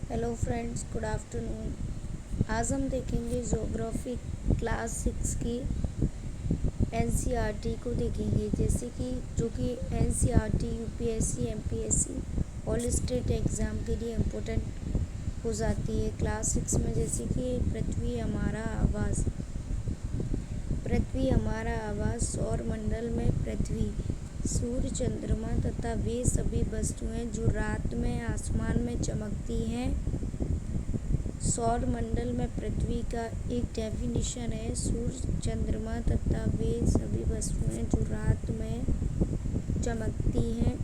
Hello friends, good afternoon. आज हम देखेंगे ज्योग्राफी क्लास 6 की एनसीईआरटी को देखेंगे। जैसे कि जो कि NCERT UPSC MPSC all state exam के लिए इम्पोर्टेंट हो जाती है क्लास 6 में। जैसे कि पृथ्वी हमारा आवास, पृथ्वी हमारा आवास, सौर मंडल में पृथ्वी, सूर्य, चंद्रमा तथा वे सभी वस्तुएं जो रात में आसमान में चमकती हैं। सौर मंडल में पृथ्वी का एक डेफिनेशन है, सूर्य, चंद्रमा तथा वे सभी वस्तुएं जो रात में चमकती हैं।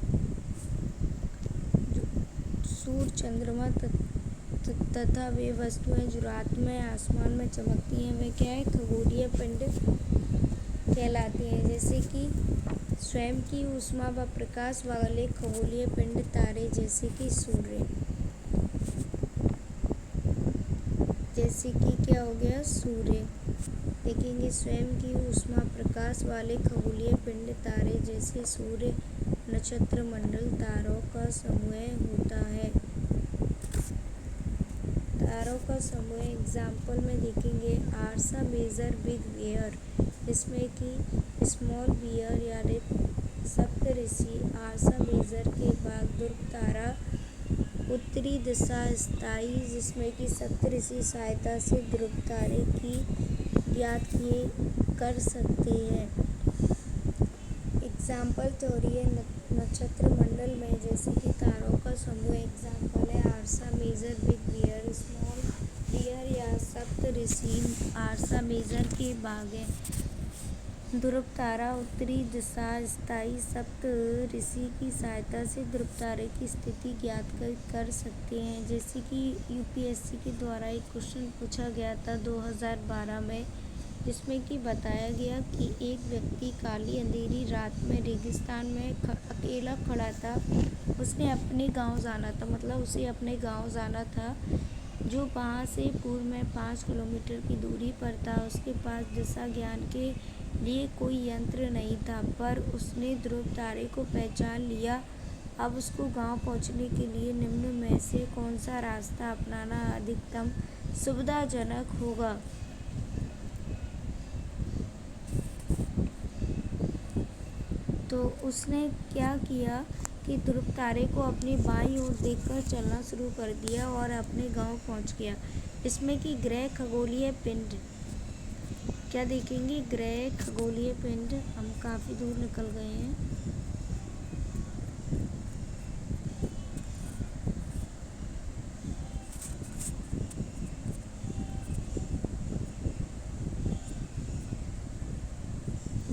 सूर्य, चंद्रमा तथा वे वस्तुएं जो रात में आसमान में चमकती हैं वे क्या है, खगोलीय पिंड कहलाती हैं। जैसे कि स्वयं की ऊष्मा व प्रकाश वाले खगोलीय पिंड तारे, जैसे कि सूर्य, जैसे कि क्या हो गया, सूर्य। देखेंगे स्वयं की ऊष्मा प्रकाश वाले खगोलीय पिंड तारे जैसे सूर्य, नक्षत्र मंडल तारों का समूह होता है। तारों का समूह एग्जाम्पल में देखेंगे आर्सा मेजर बिग बियर, जिसमें कि स्मॉल बियर यानी सप्तऋषि, आर्सा मेजर के बाद ध्रुव तारा, उत्तरी दिशा स्थायी, जिसमें कि सप्तऋषि सहायता से ध्रुव तारे की ज्ञात किए कर सकते हैं। एग्जाम्पल थ्योरी है नक्षत्र मंडल में, जैसे कि तारों का समूह एग्जाम्पल है Ursa Major big bear, small bear या सप्तऋषि आर्सा मेजर के भाग है। ध्रुव तारा उत्तरी दिशा स्थायी, सप्तऋषि की सहायता से ध्रुव तारे की स्थिति ज्ञात कर सकते हैं। जैसे कि यूपीएससी के द्वारा एक क्वेश्चन पूछा गया था 2012 में, जिसमें कि बताया गया कि एक व्यक्ति काली अंधेरी रात में रेगिस्तान में अकेला खड़ा था। उसने अपने गांव जाना था, मतलब उसे अपने गांव जाना था, जो वहाँ से पूर्व में 5 किलोमीटर की दूरी पर था। उसके पास दिशा ज्ञान के लिए कोई यंत्र नहीं था, पर उसने ध्रुव तारे को पहचान लिया। अब उसको गांव पहुंचने के लिए निम्न में से कौन सा रास्ता अपनाना अधिकतम सुविधाजनक होगा। तो उसने क्या किया कि ध्रुव तारे को अपनी बाईं ओर देखकर चलना शुरू कर दिया और अपने गांव पहुंच गया। इसमें कि ग्रह खगोलीय पिंड क्या देखेंगे, ग्रह खगोलीय पिंड। हम काफ़ी दूर निकल गए हैं।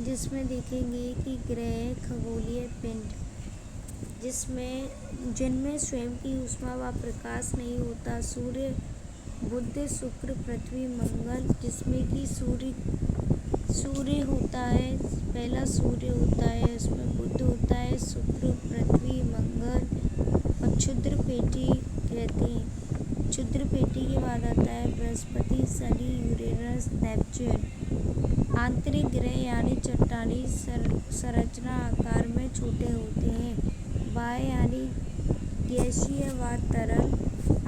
जिसमें देखेंगे कि ग्रह खगोलीय पिंड जिनमें स्वयं की ऊष्मा व प्रकाश नहीं होता। सूर्य, बुध, शुक्र, पृथ्वी, मंगल, जिसमें कि सूर्य होता है, पहला सूर्य होता है, उसमें बुध होता है, शुक्र, पृथ्वी, मंगल और क्षुद्र पेटी कहते हैं। क्षुद्र पेटी के बाद आता है बृहस्पति, शनि, यूरेनस, नेपच्यून। आंतरिक ग्रह यानी चट्टानी संरचना आकार में छोटे होते हैं। बाह्य यानी गैसीय व तरल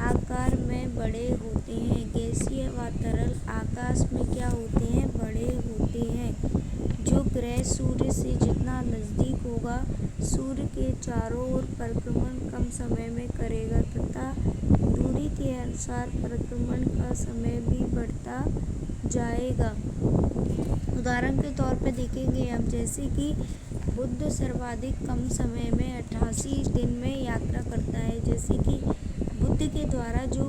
आकार में बड़े होते हैं। गैसीय व तरल आकाश में क्या होते हैं, बड़े होते हैं। जो ग्रह सूर्य से जितना नज़दीक होगा, सूर्य के चारों ओर परिक्रमण कम समय में करेगा तथा दूरी के अनुसार परिक्रमण का समय भी बढ़ता जाएगा। उदाहरण के तौर पे देखेंगे हम, जैसे कि बुध सर्वाधिक कम समय में 88 दिन में यात्रा करता है। जैसे कि बुध के द्वारा जो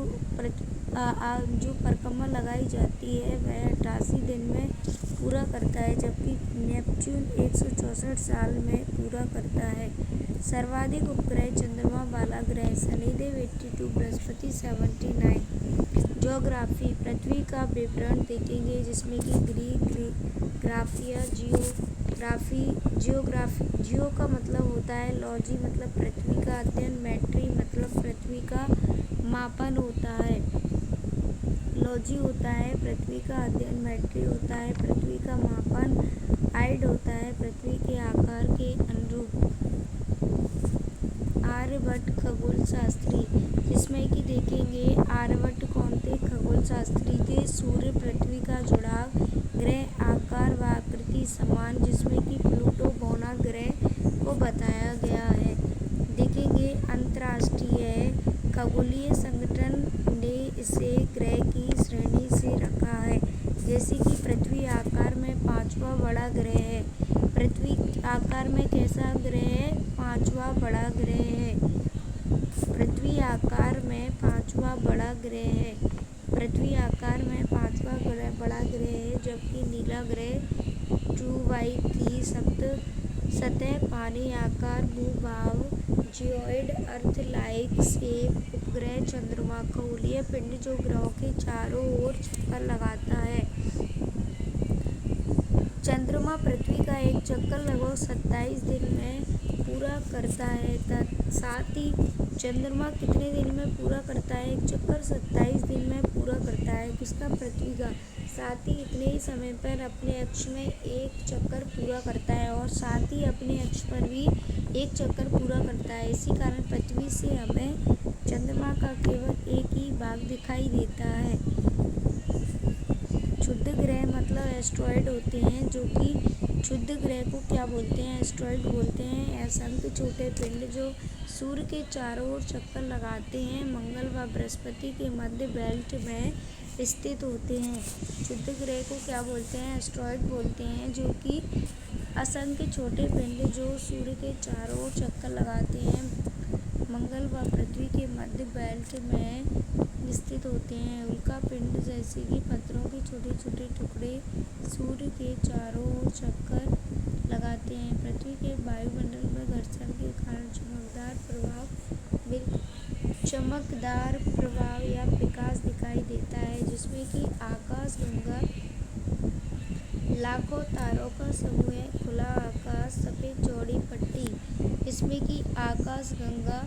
परिक्रमा लगाई जाती है वह 88 दिन में पूरा करता है, जबकि नेपच्यून 164 साल में पूरा करता है। सर्वाधिक उपग्रह चंद्रमा वाला ग्रह शनिदेव 82, बृहस्पति 79। ज्योग्राफी पृथ्वी का विवरण देखेंगे, जिसमें कि ग्राफिया, जियो का मतलब होता है लॉजी मतलब पृथ्वी का अध्ययन, मैट्री मतलब पृथ्वी का मापन होता है। लॉजी होता है पृथ्वी का अध्ययन, मैट्री होता है पृथ्वी का मापन, आइड होता है पृथ्वी के आकार के अनुरूप। आर्यभट्ट खगोल शास्त्री, जिसमें कि देखेंगे आर्यभट्ट कौन थे, खगोल शास्त्री थे। सूर्य पृथ्वी का जुड़ाव, ग्रह आकार व आकृति समान, जिसमें कि प्लूटो बौना ग्रह को बताया गया है। देखेंगे अंतर्राष्ट्रीय खगोलीय संगठन ने इसे ग्रह की श्रेणी से रखा है, जैसे कि पृथ्वी आकार में पांचवा बड़ा ग्रह है। पृथ्वी आकार में कैसा ग्रह है, पांचवा बड़ा ग्रह है। पृथ्वी आकार में पांचवा बड़ा ग्रह है। पृथ्वी आकार में पांचवा बड़ा ग्रह है, जबकि नीला ग्रह 2/3 सतह, पानी आकार, भूभाग, जियोइड, अर्थ लाइक शेप, उपग्रह, चंद्रमा, खगोलीय पिंड जो ग्रहों के चारों ओर चक्कर लगाता है। चंद्रमा पृथ्वी का एक चक्कर लगभग 27 दिन में पूरा करता है। साथ ही चंद्रमा कितने दिन में पूरा करता है, एक चक्कर 27 दिन में पूरा करता है। किसका, पृथ्वी का। साथ ही इतने ही समय पर अपने अक्ष में एक चक्कर पूरा करता है और साथ ही अपने अक्ष पर भी एक चक्कर पूरा करता है। इसी कारण पृथ्वी से हमें चंद्रमा का केवल एक ही भाग दिखाई देता है। क्षुद्र ग्रह मतलब एस्ट्रॉयड होते हैं, जो कि क्षुद्र ग्रह को क्या बोलते हैं, एस्ट्रॉयड बोलते हैं। असंख्य छोटे पिंड जो सूर्य के चारों ओर चक्कर लगाते हैं, मंगल व बृहस्पति के मध्य बेल्ट में स्थित होते हैं। क्षुद्र ग्रह को क्या बोलते हैं, एस्ट्रॉयड बोलते हैं, जो कि असंख्य छोटे पिंड जो सूर्य के चारों ओर चक्कर लगाते हैं, मंगल व पृथ्वी के मध्य बेल्ट में स्थित होते हैं। उल्का पिंड जैसे कि पत्थरों के छोटे छोटे टुकड़े सूर्य के चारों ओर चक्कर लगाते हैं। पृथ्वी के वायुमंडल में घर्षण के कारण चमकदार प्रभाव या विकास दिखाई देता है, जिसमें कि आकाशगंगा लाखों तारों का समूह है। खुला आकाश, सफ़ेद चौड़ी पट्टी, इसमें कि आकाशगंगा,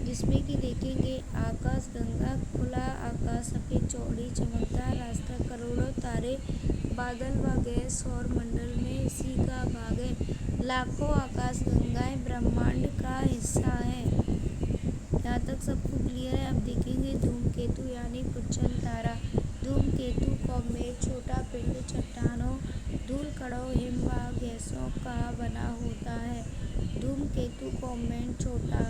जिसमें कि देखेंगे आकाशगंगा, खुला आकाश, सफ़ेद चौड़ी चमकदार रास्ता, करोड़ों तारे, बादल व गैस सौर मंडल में इसी का भाग है। लाखों आकाशगंगाएं ब्रह्मांड का हिस्सा है। यहाँ तक सबको क्लियर है। अब देखेंगे धूमकेतु यानी पुच्छन तारा। धूमकेतु कॉमेट छोटा पिंड चट्टानों, धूल कणों, हिम व गैसों का बना होता है। धूमकेतु कॉमेट छोटा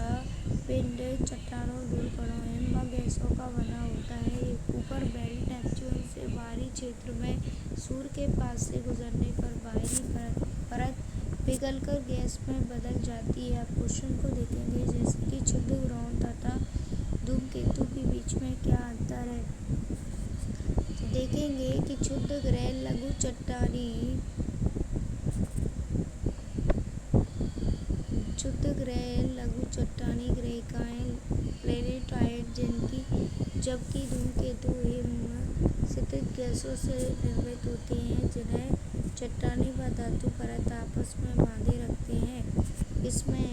पिंड चट्टानों, धूल कणों, हिम व गैसों का बना होता है। ऊपर बेल्ट नेपच्यून से बाहरी क्षेत्र में सूर्य के पास से गुजरने पर बाहरी परत पिघलकर गैस में बदल जाती है। अब क्वेश्चन को देखेंगे, जैसे कि क्षुद्र ग्रहों तथा धूमकेतु के बीच में क्या अंतर है। तो देखेंगे कि क्षुद्र ग्रह लघु चट्टानी ग्रहिकाएं प्लैनेटॉइड, जबकि धूमकेतु हिम स्थित गैसों से निर्मित होते हैं, जिन्हें चट्टानी व धातु परत आपस में बांधे रखते हैं। इसमें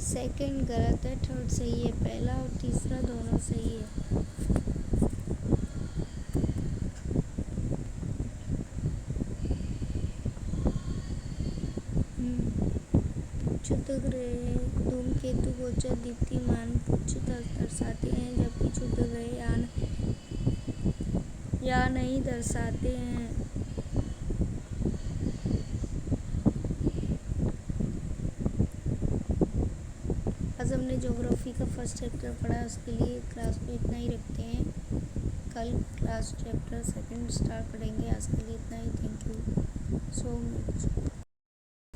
सेकंड गलत है, थर्ड सही है। पहला और तीसरा दोनों सही है। क्षुद्र ग्रह धूमकेतु गोचर दीप्तिमान पुच्छ दर्शाते हैं, जबकि क्षुद्र ग्रह या नहीं दर्शाते हैं। आज हमने ज्योग्राफी का फर्स्ट चैप्टर पढ़ा, उसके लिए क्लास में इतना ही रखते हैं। कल क्लास चैप्टर सेकंड स्टार्ट करेंगे। आज के लिए इतना ही। Thank you so much.